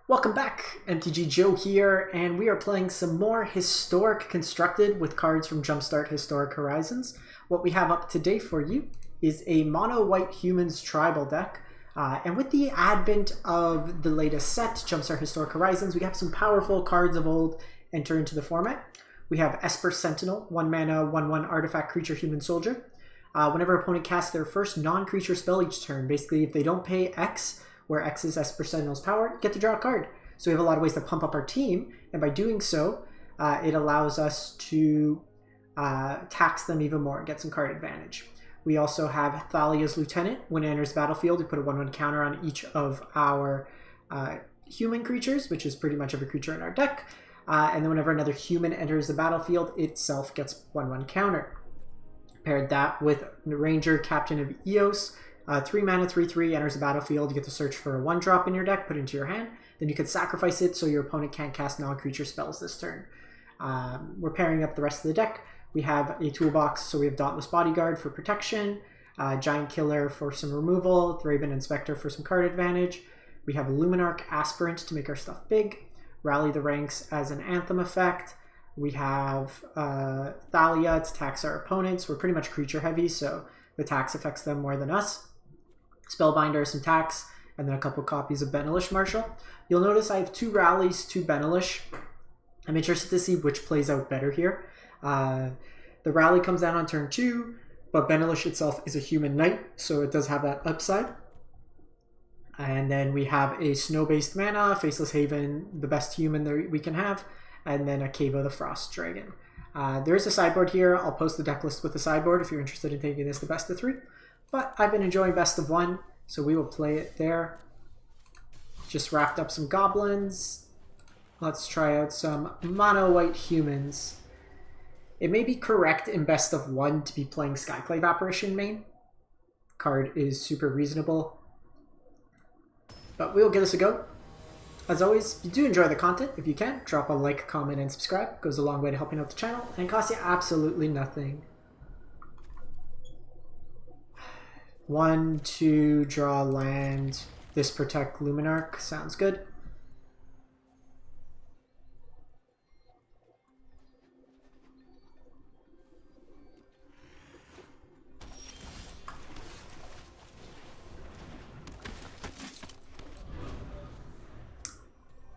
Welcome back, MTG Joe here, and we are playing some more Historic Constructed with cards from Jumpstart Historic Horizons. What we have up today for you is a mono-white humans tribal deck, and with the advent of the latest set, Jumpstart Historic Horizons, we have some powerful cards of old enter into the format. We have Esper Sentinal, 1 mana, 1/1 artifact creature human soldier. Whenever opponent casts their first non-creature spell each turn, basically if they don't pay X, where X is Esper Sentinel's power, you get to draw a card. So we have a lot of ways to pump up our team, and by doing so, it allows us to tax them even more and get some card advantage. We also have Thalia's Lieutenant. When it enters the battlefield, we put a 1/1 counter on each of our human creatures, which is pretty much every creature in our deck. And then whenever another human enters the battlefield, itself gets 1/1 counter. Paired that with the Ranger, Captain of Eos. 3 mana, 3/3, enters the battlefield. You get to search for a 1-drop in your deck, put it into your hand. Then you can sacrifice it so your opponent can't cast non-creature spells this turn. We're pairing up the rest of the deck. We have a toolbox, so we have Dauntless Bodyguard for protection, Giant Killer for some removal, Thraben Inspector for some card advantage. We have Luminarch Aspirant to make our stuff big, Rally the Ranks as an Anthem effect. We have Thalia to tax our opponents. We're pretty much creature heavy, so the tax affects them more than us. Spellbinder, some tax, and then a couple copies of Benelish Marshal. You'll notice I have 2 rallies, 2 Benelish. I'm interested to see which plays out better here. The rally comes down on turn 2, but Benelish itself is a human knight, so it does have that upside. And then we have a snow-based mana, Faceless Haven, the best human that we can have, and then a Cave of the Frost Dragon. There is a sideboard here. I'll post the deck list with the sideboard if you're interested in taking this to best of 3. But I've been enjoying best of 1, so we will play it there. Just wrapped up some goblins. Let's try out some mono-white humans. It may be correct in best of 1 to be playing Skyclave Apparition main. Card is super reasonable. But we'll give this a go. As always, if you do enjoy the content, if you can, drop a like, comment, and subscribe. It goes a long way to helping out the channel, and it costs you absolutely nothing. 1, 2, draw land. This protect Luminarch. Sounds good.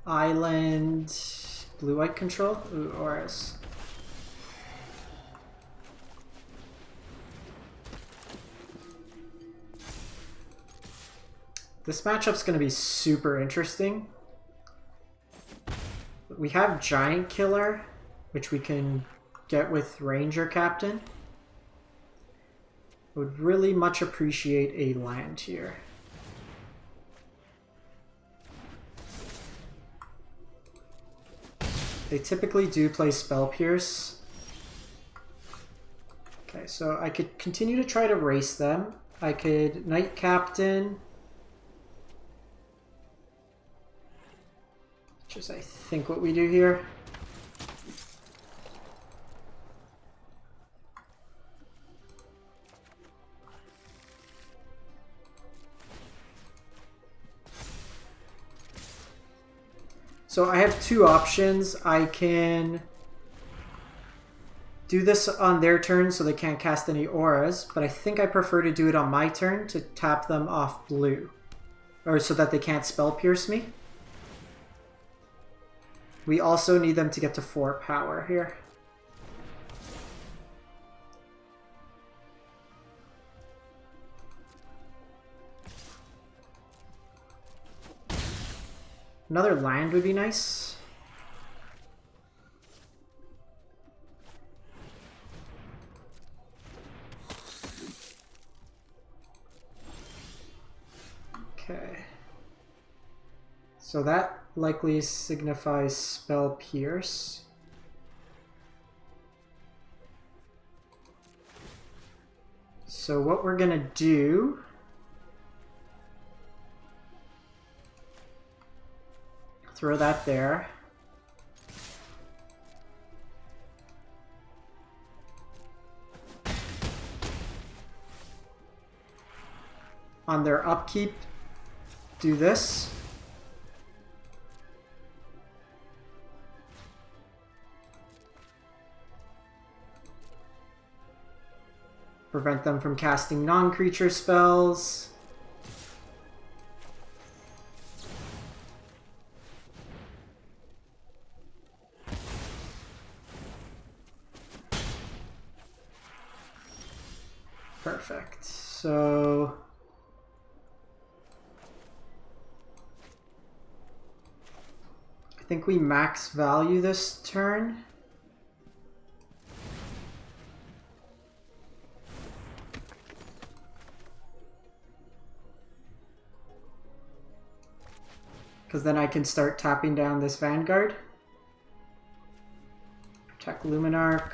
Island, blue-white control. Ooh, Auras. This matchup's going to be super interesting. We have Giant Killer, which we can get with Ranger Captain. Would really much appreciate a land here. They typically do play Spell Pierce. Okay, so I could continue to try to race them. I could Knight Captain, which is I think what we do here. So I have 2 options. I can do this on their turn so they can't cast any auras, but I think I prefer to do it on my turn to tap them off blue, or so that they can't spell pierce me. We also need them to get to 4 power here. Another land would be nice. Okay. So that likely signifies Spell Pierce. So what we're gonna do throw that there. On their upkeep, do this. prevent them from casting non-creature spells. Perfect. So I think we max value this turn. Because then I can start tapping down this Vanguard. Protect Luminarch.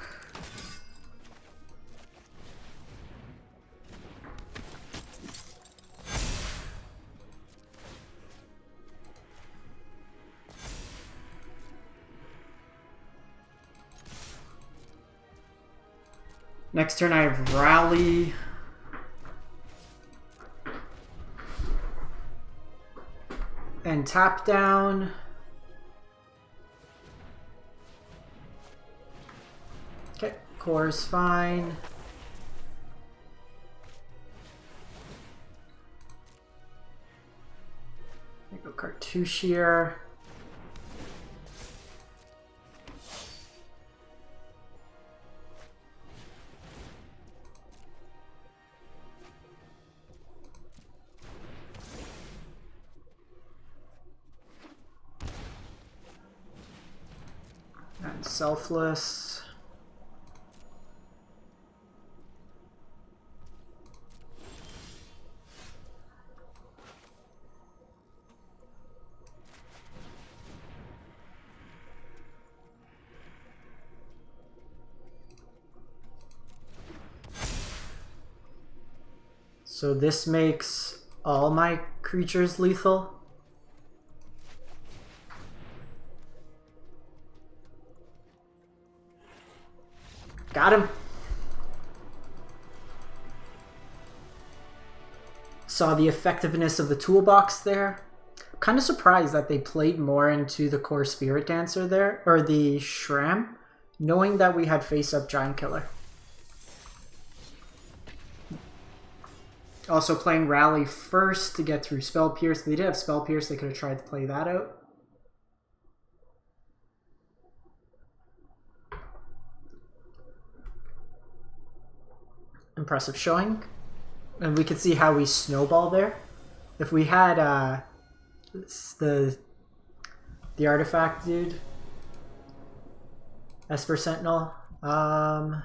Next turn I have Rally. And tap down. Okay, core is fine. Go Cartouche here. And Selfless. So this makes all my creatures lethal. Got him. Saw the effectiveness of the toolbox there. I'm kind of surprised that they played more into the core Spirit Dancer there, or the Shram, knowing that we had face-up Giant Killer. Also playing Rally first to get through Spell Pierce. They did have Spell Pierce, they could have tried to play that out. Impressive showing. And we could see how we snowball there. If we had the artifact dude, Esper Sentinel, I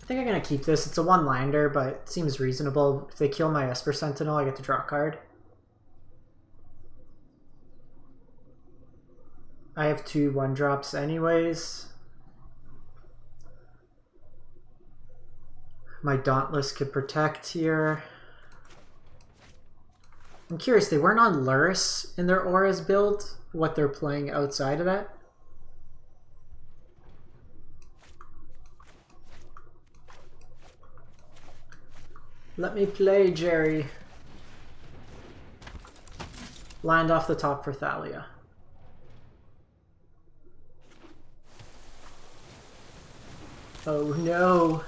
think I'm going to keep this. It's a one-lander, but it seems reasonable. If they kill my Esper Sentinel, I get to draw a card. I have 2 1-drops anyways. My Dauntless could protect here. I'm curious, they weren't on Luris in their Auras build, what they're playing outside of that. Let me play, Jerry. Land off the top for Thalia. Oh no.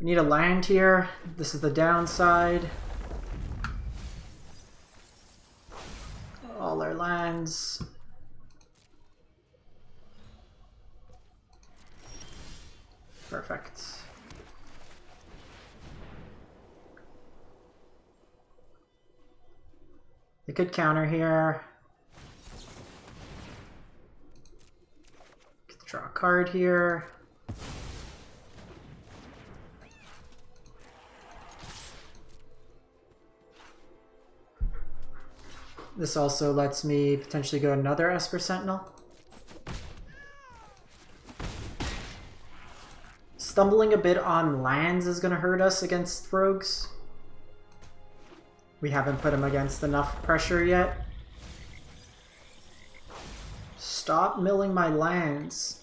We need a land here. This is the downside. All our lands. Perfect. They could counter here. Get to draw a card here. This also lets me potentially go another Esper Sentinel. Stumbling a bit on lands is going to hurt us against rogues. We haven't put him against enough pressure yet. Stop milling my lands.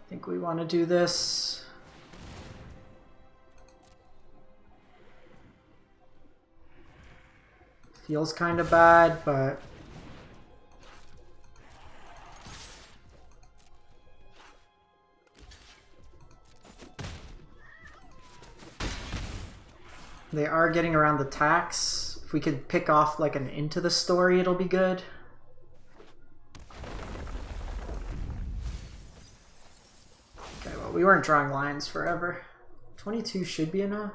I think we want to do this. Feels kind of bad, but they are getting around the tax. If we could pick off like an Into the Story, it'll be good. Okay, well, we weren't drawing lines forever. 22 should be enough.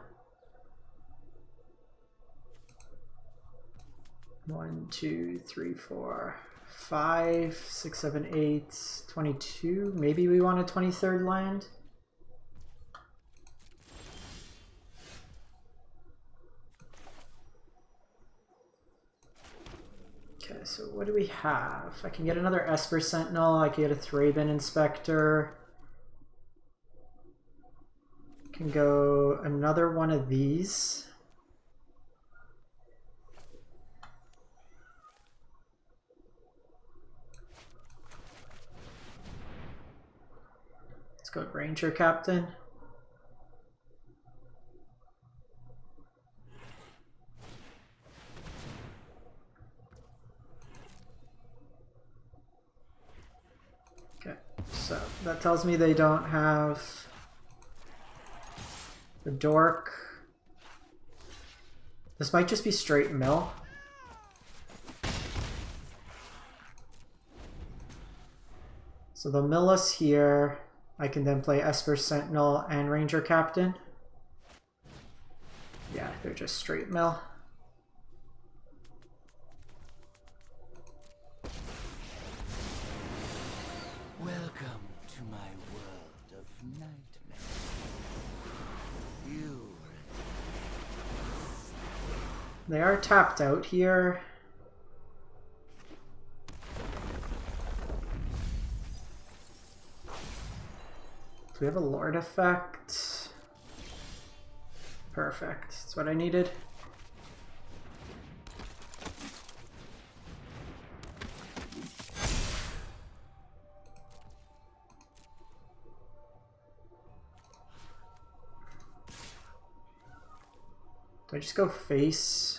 1, 2, 3, 4, 5, 6, 7, 8, 22. Maybe we want a 23rd land. Okay, so what do we have? I can get another Esper Sentinel. I can get a Thraben Inspector. I can go another one of these. Let's go Ranger Captain. Okay, so that tells me they don't have the Dork. This might just be straight mill. So they'll mill us here. I can then play Esper Sentinel and Ranger Captain. Yeah, they're just straight mill. Welcome to my world of nightmares. They are tapped out here. Do we have a Lord effect? Perfect. That's what I needed. Do I just go face?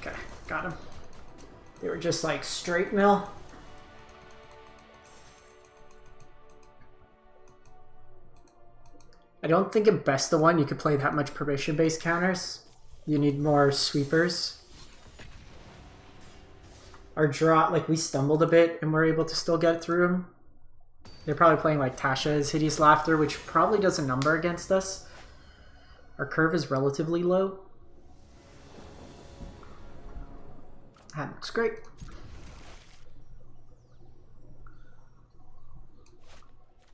Okay, got him. They were just like straight mill. I don't think in Best of One you could play that much permission-based counters. You need more sweepers. Our draw, like we stumbled a bit and we're able to still get through them. They're probably playing like Tasha's Hideous Laughter, which probably does a number against us. Our curve is relatively low. That looks great.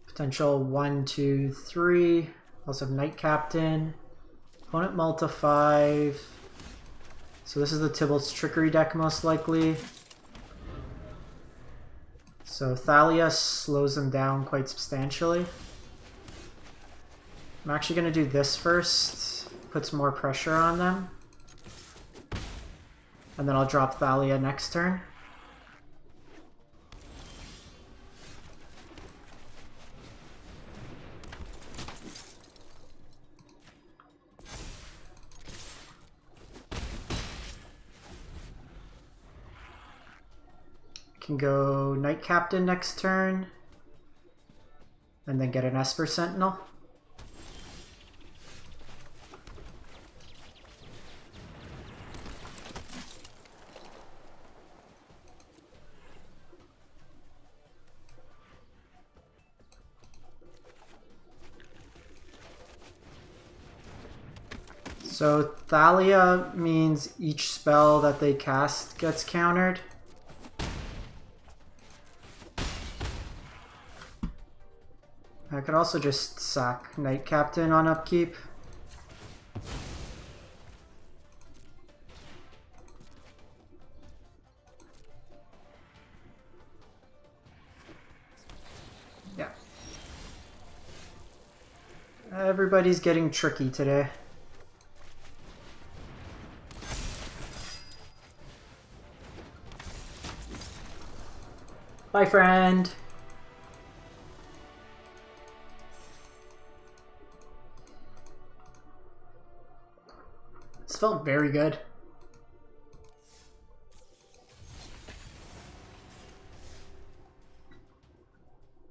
Potential 1, 2, 3. Also have Knight Captain. Opponent multi 5. So this is the Tybalt's Trickery deck most likely. So Thalia slows them down quite substantially. I'm actually going to do this first. Puts more pressure on them. And then I'll drop Thalia next turn. Can go Knight Captain next turn. And then get an Esper Sentinel. So Thalia means each spell that they cast gets countered. I could also just sack Knight Captain on upkeep. Everybody's getting tricky today. Bye, friend. This felt very good.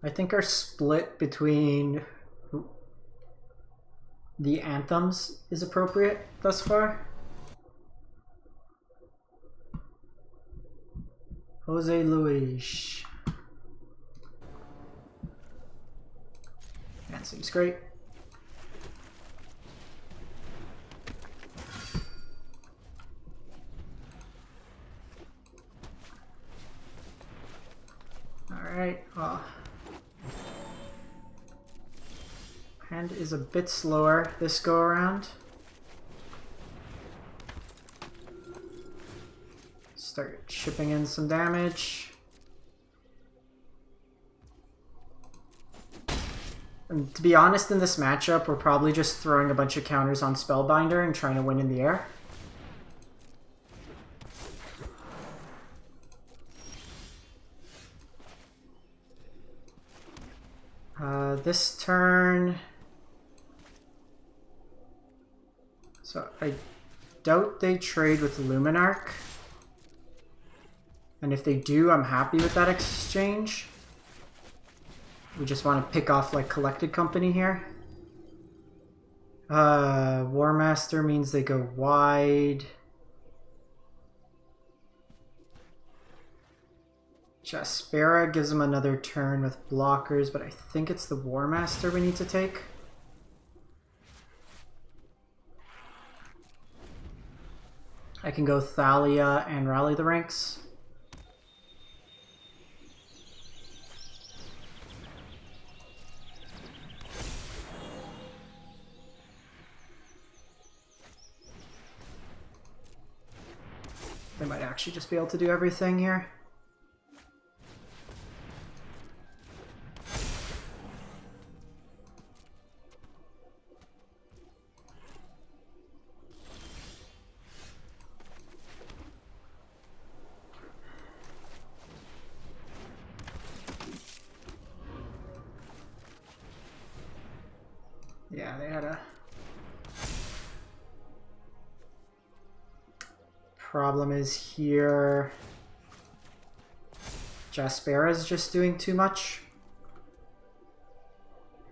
I think our split between the anthems is appropriate thus far. Jose Luis. That seems great. Alright, well. Hand is a bit slower this go around. Start chipping in some damage. And to be honest, in this matchup, we're probably just throwing a bunch of counters on Spellbinder and trying to win in the air. This turn... So I doubt they trade with Luminarch. And if they do, I'm happy with that exchange. We just want to pick off like Collected Company here. War Master means they go wide. Jaspera gives them another turn with blockers, but I think it's the War Master we need to take. I can go Thalia and rally the ranks. They might actually just be able to do everything here. Yeah, they had a problem is here. Jaspera is just doing too much.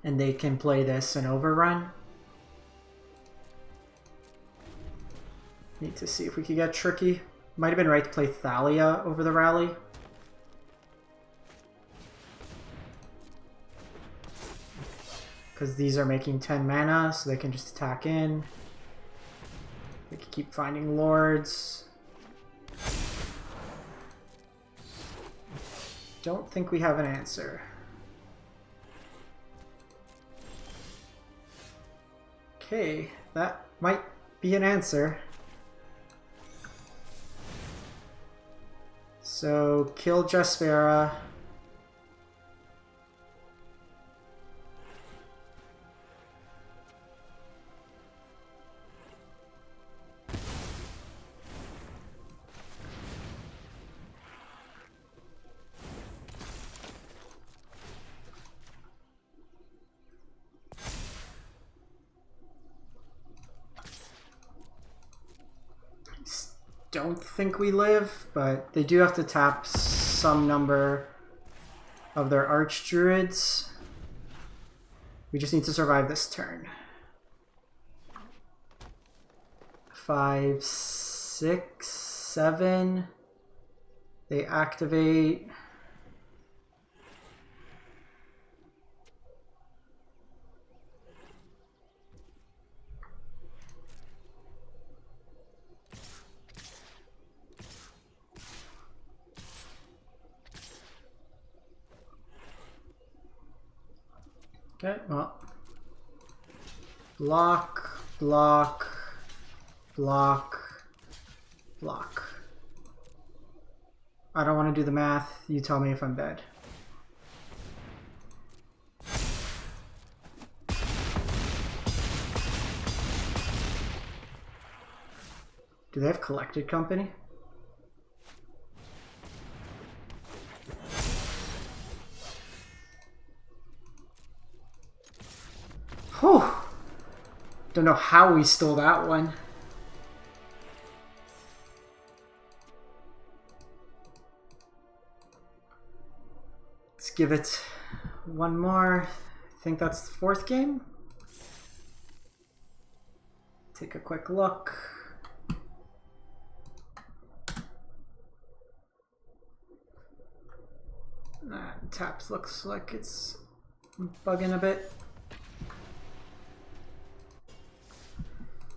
And they can play this and overrun. Need to see if we could get tricky. Might have been right to play Thalia over the rally. Because these are making 10 mana, so they can just attack in. They can keep finding lords. Don't think we have an answer. Okay, that might be an answer. So, kill Jaspera. Don't think we live, but they do have to tap some number of their Archdruids. We just need to survive this turn. 5, 6, 7. They activate. Okay, well, block, block, block, block. I don't want to do the math. You tell me if I'm dead. Do they have Collected Company? Whew. Don't know how we stole that one. Let's give it one more. I think that's the 4th game. Take a quick look. Taps looks like it's bugging a bit.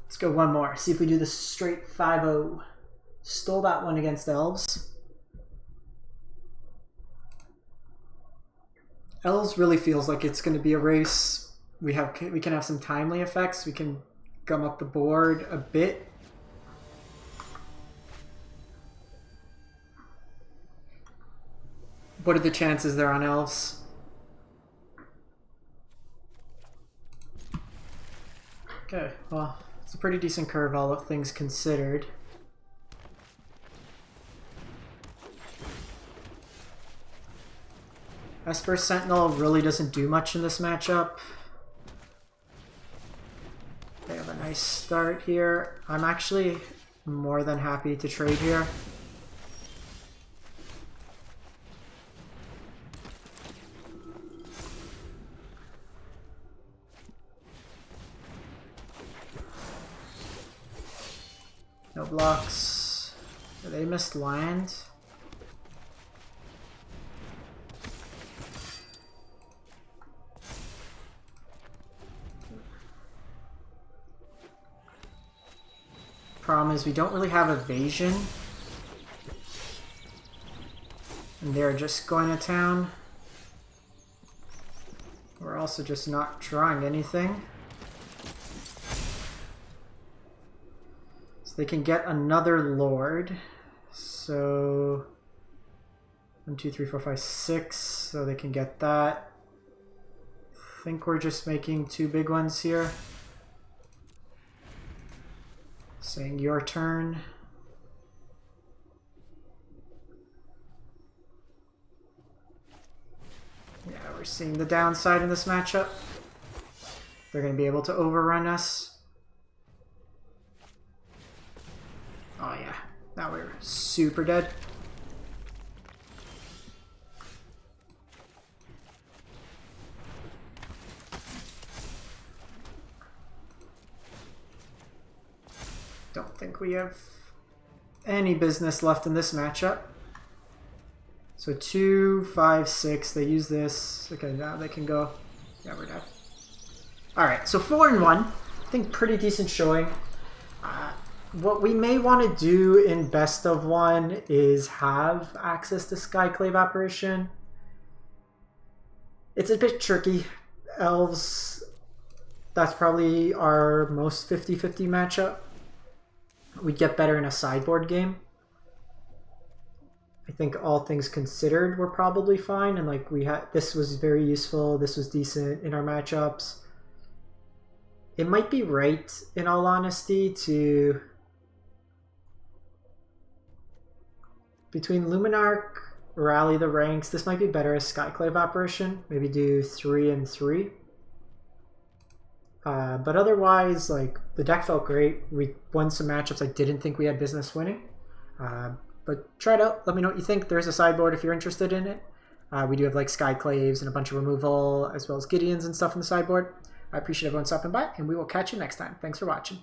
Let's go one more. See if we do the straight 5-0. Stole that one against Elves. Elves really feels like it's going to be a race. We can have some timely effects. We can gum up the board a bit. What are the chances they're on Elves? Okay, well, it's a pretty decent curve, all things considered. Esper Sentinal really doesn't do much in this matchup. They have a nice start here. I'm actually more than happy to trade here. No blocks. They missed land. Problem is we don't really have evasion. And they're just going to town. We're also just not drawing anything. They can get another Lord. So 1, 2, 3, 4, 5, 6. So they can get that. I think we're just making 2 big ones here. Saying your turn. Yeah, we're seeing the downside in this matchup. They're going to be able to overrun us. Oh yeah, now we're super dead. Don't think we have any business left in this matchup. So 2, 5, 6, they use this. Okay, now they can go. Yeah, we're dead. Alright, so 4-1. I think pretty decent showing. What we may want to do in best of 1 is have access to Skyclave Apparition. It's a bit tricky. Elves, that's probably our most 50-50 matchup. We'd get better in a sideboard game. I think all things considered, we're probably fine. And like this was very useful. This was decent in our matchups. It might be right, in all honesty, to... Between Luminarch, Rally the Ranks, this might be better as Skyclave Apparition. Maybe do 3 and 3. But otherwise, like, the deck felt great. We won some matchups I didn't think we had business winning. But try it out. Let me know what you think. There's a sideboard if you're interested in it. We do have like Skyclaves and a bunch of removal, as well as Gideons and stuff in the sideboard. I appreciate everyone stopping by, and we will catch you next time. Thanks for watching.